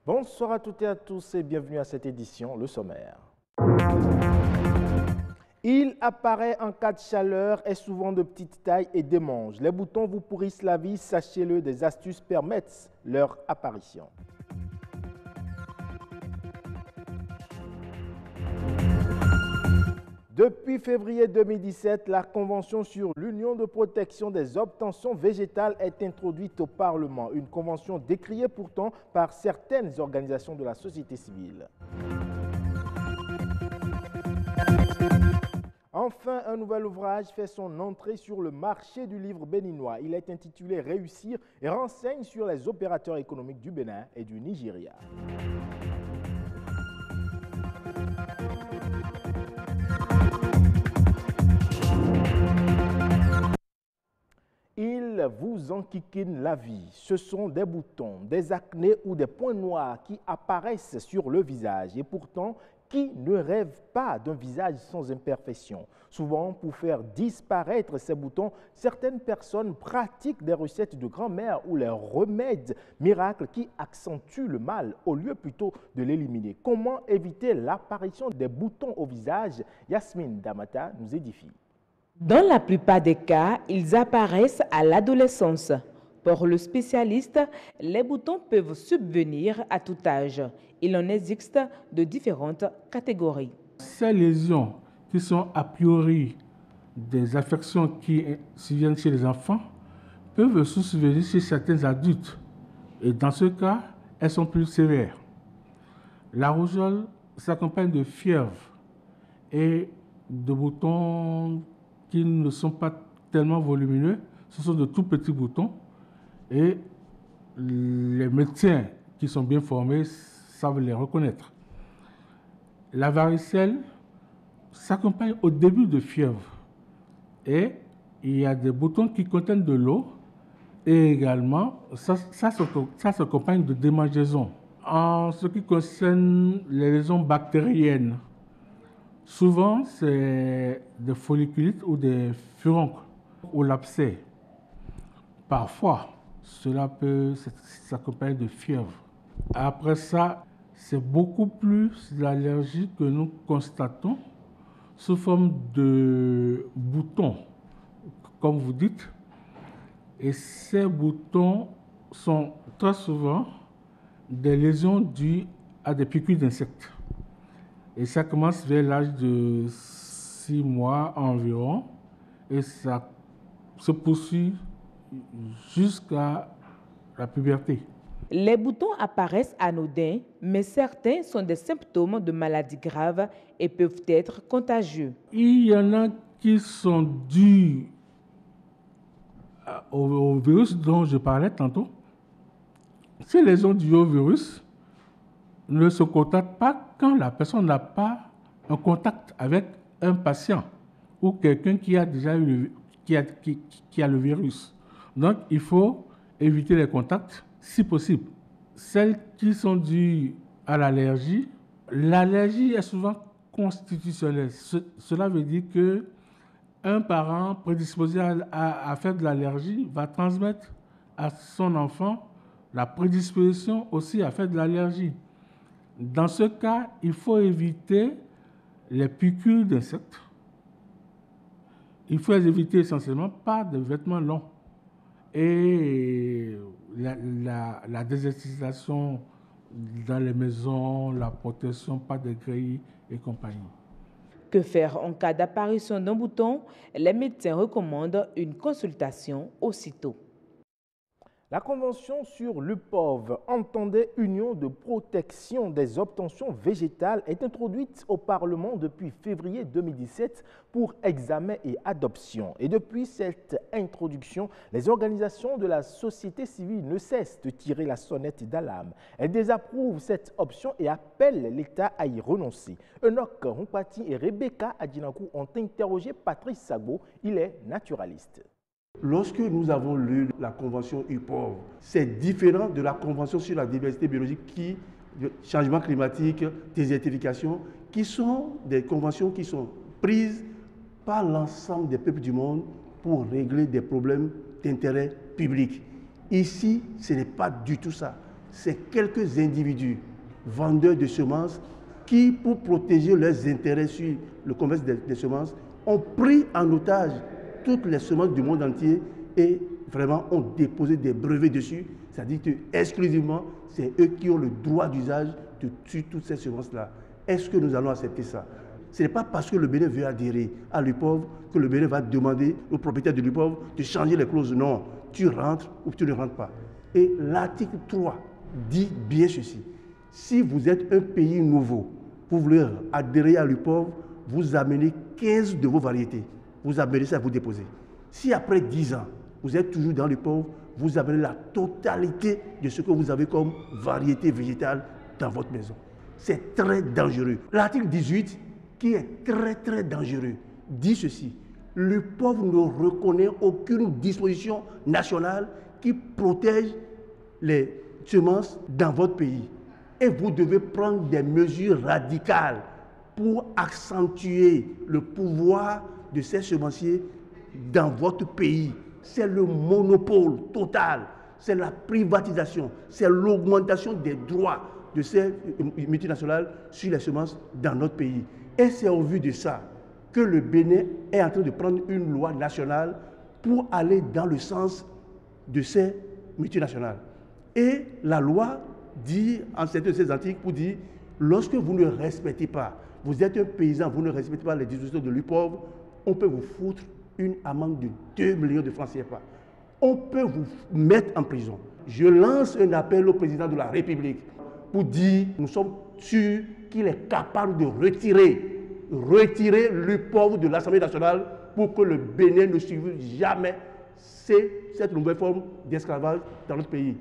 Bonsoir à toutes et à tous et bienvenue à cette édition, le sommaire. Il apparaît en cas de chaleur, est souvent de petite taille et démange. Les boutons vous pourrissent la vie, sachez-le, des astuces permettent leur apparition. Depuis février 2017, la Convention sur l'Union de protection des obtentions végétales est introduite au Parlement. Une convention décriée pourtant par certaines organisations de la société civile. Enfin, un nouvel ouvrage fait son entrée sur le marché du livre béninois. Il est intitulé « Réussir » et renseigne sur les opérateurs économiques du Bénin et du Nigeria. Ils vous enquiquinent la vie. Ce sont des boutons, des acnés ou des points noirs qui apparaissent sur le visage. Et pourtant, qui ne rêve pas d'un visage sans imperfection? Souvent, pour faire disparaître ces boutons, certaines personnes pratiquent des recettes de grand-mère ou les remèdes miracles qui accentuent le mal au lieu plutôt de l'éliminer. Comment éviter l'apparition des boutons au visage? Yasmine Damata nous édifie. Dans la plupart des cas, ils apparaissent à l'adolescence. Pour le spécialiste, les boutons peuvent subvenir à tout âge. Il en existe de différentes catégories. Ces lésions qui sont a priori des affections qui surviennent chez les enfants peuvent aussi survenir chez certains adultes. Et dans ce cas, elles sont plus sévères. La rougeole s'accompagne de fièvre et de boutons qui ne sont pas tellement volumineux. Ce sont de tout petits boutons. Et les médecins qui sont bien formés savent les reconnaître. La varicelle s'accompagne au début de fièvre et il y a des boutons qui contiennent de l'eau et également ça s'accompagne de démangeaisons. En ce qui concerne les lésions bactériennes, souvent c'est des folliculites ou des furoncles ou l'abcès. Parfois, cela peut s'accompagner de fièvre. Après ça, c'est beaucoup plus l'allergie que nous constatons sous forme de boutons, comme vous dites. Et ces boutons sont très souvent des lésions dues à des piqûres d'insectes. Et ça commence vers l'âge de 6 mois environ et ça se poursuit jusqu'à la puberté. Les boutons apparaissent anodins, mais certains sont des symptômes de maladies graves et peuvent être contagieux. Il y en a qui sont dus au virus dont je parlais tantôt. Ces lésions dues au virus ne se constatent pas quand la personne n'a pas un contact avec un patient ou quelqu'un qui a déjà eu qui a le virus. Donc, il faut éviter les contacts si possible. Celles qui sont dues à l'allergie, l'allergie est souvent constitutionnelle. Cela veut dire qu'un parent prédisposé à faire de l'allergie va transmettre à son enfant la prédisposition aussi à faire de l'allergie. Dans ce cas, il faut éviter les piqûres d'insectes. Il faut les éviter essentiellement par des vêtements longs. Et la désertisation dans les maisons, la protection par des grilles et compagnie. Que faire en cas d'apparition d'un bouton? Les médecins recommandent une consultation aussitôt. La Convention sur l'UPOV, entendait Union de protection des obtentions végétales, est introduite au Parlement depuis février 2017 pour examen et adoption. Et depuis cette introduction, les organisations de la société civile ne cessent de tirer la sonnette d'alarme. Elles désapprouvent cette option et appellent l'État à y renoncer. Enoch Rumpati et Rebecca Adjinakou ont interrogé Patrice Sagbo, il est naturaliste. Lorsque nous avons lu la Convention UPOV, c'est différent de la Convention sur la diversité biologique, changement climatique, désertification, qui sont des conventions qui sont prises par l'ensemble des peuples du monde pour régler des problèmes d'intérêt public. Ici, ce n'est pas du tout ça. c'est quelques individus vendeurs de semences qui, pour protéger leurs intérêts sur le commerce des semences, ont pris en otage toutes les semences du monde entier et vraiment ont déposé des brevets dessus. C'est-à-dire que exclusivement, c'est eux qui ont le droit d'usage sur toutes ces semences-là. Est-ce que nous allons accepter ça? Ce n'est pas parce que le Bénin veut adhérer à l'UPOV que le Bénin va demander aux propriétaires de l'UPOV de changer les clauses. Non, tu rentres ou tu ne rentres pas. Et l'article 3 dit bien ceci. Si vous êtes un pays nouveau, vous voulez adhérer à l'UPOV, vous amenez 15 de vos variétés. Vous amenez ça à vous déposer. Si après 10 ans, vous êtes toujours dans l'UPOV, vous amenez la totalité de ce que vous avez comme variété végétale dans votre maison. C'est très dangereux. L'article 18, qui est très très dangereux, dit ceci. L'UPOV ne reconnaît aucune disposition nationale qui protège les semences dans votre pays. Et vous devez prendre des mesures radicales pour accentuer le pouvoir de ces semenciers dans votre pays. C'est le monopole total, c'est la privatisation, c'est l'augmentation des droits de ces multinationales sur les semences dans notre pays. Et c'est au vu de ça que le Bénin est en train de prendre une loi nationale pour aller dans le sens de ces multinationales. Et la loi dit, en certains de ces articles, pour dire, lorsque vous ne respectez pas, vous êtes un paysan, vous ne respectez pas les dispositions de l'UPOV, on peut vous foutre une amende de 2 millions de francs CFA. On peut vous mettre en prison. Je lance un appel au président de la République pour dire, nous sommes sûrs qu'il est capable de retirer l'UPOV de l'Assemblée nationale pour que le Bénin ne suive jamais cette nouvelle forme d'esclavage dans notre pays.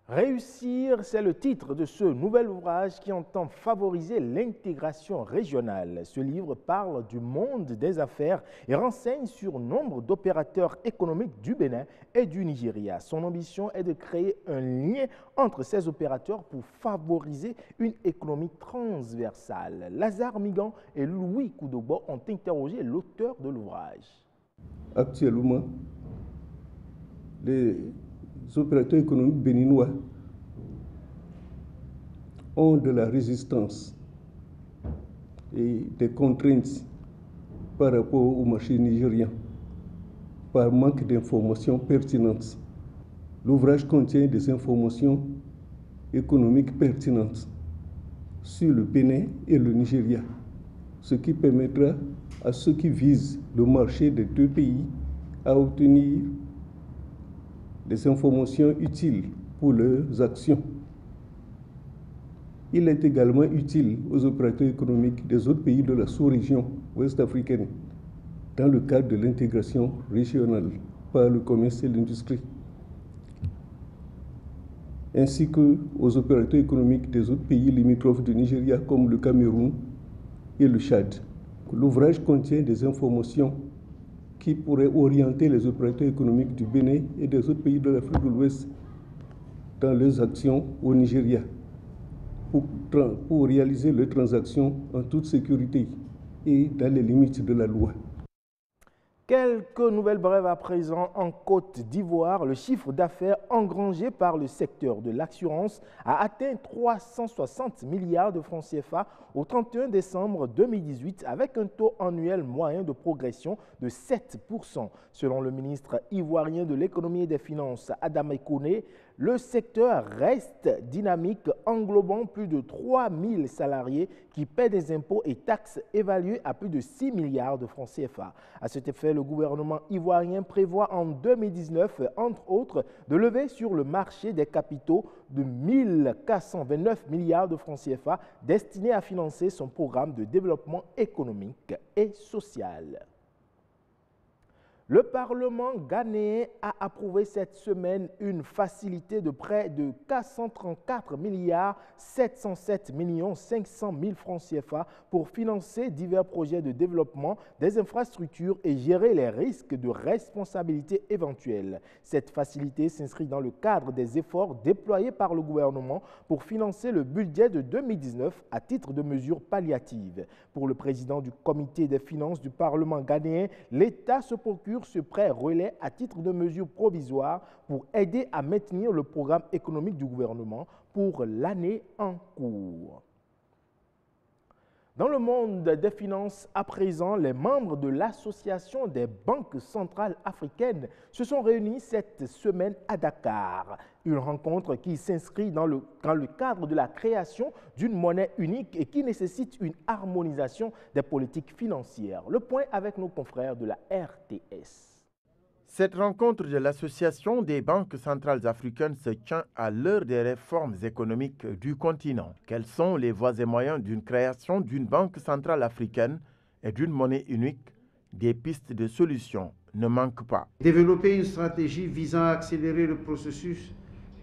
Réussir, c'est le titre de ce nouvel ouvrage qui entend favoriser l'intégration régionale. Ce livre parle du monde des affaires et renseigne sur nombre d'opérateurs économiques du Bénin et du Nigeria. Son ambition est de créer un lien entre ces opérateurs pour favoriser une économie transversale. Lazare Migan et Louis Koudobo ont interrogé l'auteur de l'ouvrage. Actuellement, les opérateurs économiques béninois ont de la résistance et des contraintes par rapport au marché nigérien, par manque d'informations pertinentes. L'ouvrage contient des informations économiques pertinentes sur le Bénin et le Nigeria, ce qui permettra à ceux qui visent le marché des deux pays à obtenir des informations utiles pour leurs actions. Il est également utile aux opérateurs économiques des autres pays de la sous-région ouest-africaine dans le cadre de l'intégration régionale par le commerce et l'industrie, ainsi qu'aux opérateurs économiques des autres pays limitrophes du Nigeria comme le Cameroun et le Tchad. L'ouvrage contient des informations qui pourraient orienter les opérateurs économiques du Bénin et des autres pays de l'Afrique de l'Ouest dans leurs actions au Nigeria pour réaliser leurs transactions en toute sécurité et dans les limites de la loi. Quelques nouvelles brèves à présent. En Côte d'Ivoire, le chiffre d'affaires engrangé par le secteur de l'assurance a atteint 360 milliards de francs CFA au 31 décembre 2018 avec un taux annuel moyen de progression de 7%. Selon le ministre ivoirien de l'économie et des finances, Adama Kone, le secteur reste dynamique, englobant plus de 3 000 salariés qui paient des impôts et taxes évalués à plus de 6 milliards de francs CFA. À cet effet, le gouvernement ivoirien prévoit en 2019, entre autres, de lever sur le marché des capitaux de 1 429 milliards de francs CFA destinés à financer son programme de développement économique et social. Le Parlement ghanéen a approuvé cette semaine une facilité de prêt de 434 milliards 707 millions 500 000 francs CFA pour financer divers projets de développement des infrastructures et gérer les risques de responsabilité éventuelle. Cette facilité s'inscrit dans le cadre des efforts déployés par le gouvernement pour financer le budget de 2019 à titre de mesures palliatives. Pour le président du comité des finances du Parlement ghanéen, l'État se procure signature, ce prêt relais à titre de mesure provisoire pour aider à maintenir le programme économique du gouvernement pour l'année en cours. Dans le monde des finances, à présent, les membres de l'Association des banques centrales africaines se sont réunis cette semaine à Dakar. Une rencontre qui s'inscrit dans le cadre de la création d'une monnaie unique et qui nécessite une harmonisation des politiques financières. Le point avec nos confrères de la RTS. Cette rencontre de l'Association des banques centrales africaines se tient à l'heure des réformes économiques du continent. Quels sont les voies et moyens d'une création d'une banque centrale africaine et d'une monnaie unique? Des pistes de solutions ne manquent pas. Développer une stratégie visant à accélérer le processus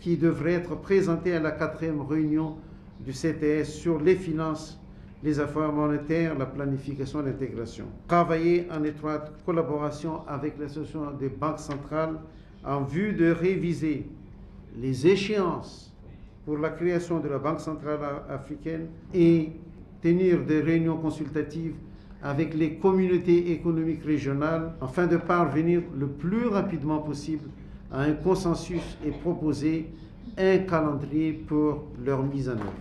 qui devrait être présenté à la 4e réunion du CTS sur les finances, les affaires monétaires, la planification et l'intégration. Travailler en étroite collaboration avec l'association des banques centrales en vue de réviser les échéances pour la création de la Banque centrale africaine et tenir des réunions consultatives avec les communautés économiques régionales afin de parvenir le plus rapidement possible à un consensus et proposer un calendrier pour leur mise en œuvre.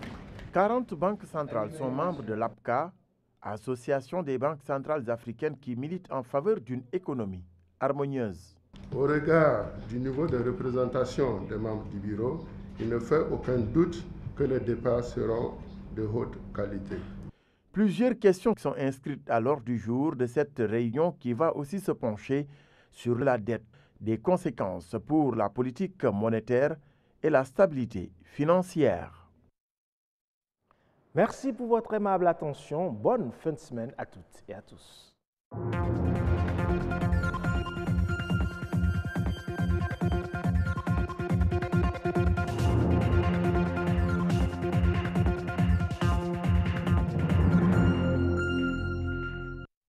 40 banques centrales sont membres de l'APCA, Association des banques centrales africaines qui milite en faveur d'une économie harmonieuse. Au regard du niveau de représentation des membres du bureau, il ne fait aucun doute que les débats seront de haute qualité. Plusieurs questions sont inscrites à l'ordre du jour de cette réunion qui va aussi se pencher sur la dette, des conséquences pour la politique monétaire et la stabilité financière. Merci pour votre aimable attention. Bonne fin de semaine à toutes et à tous.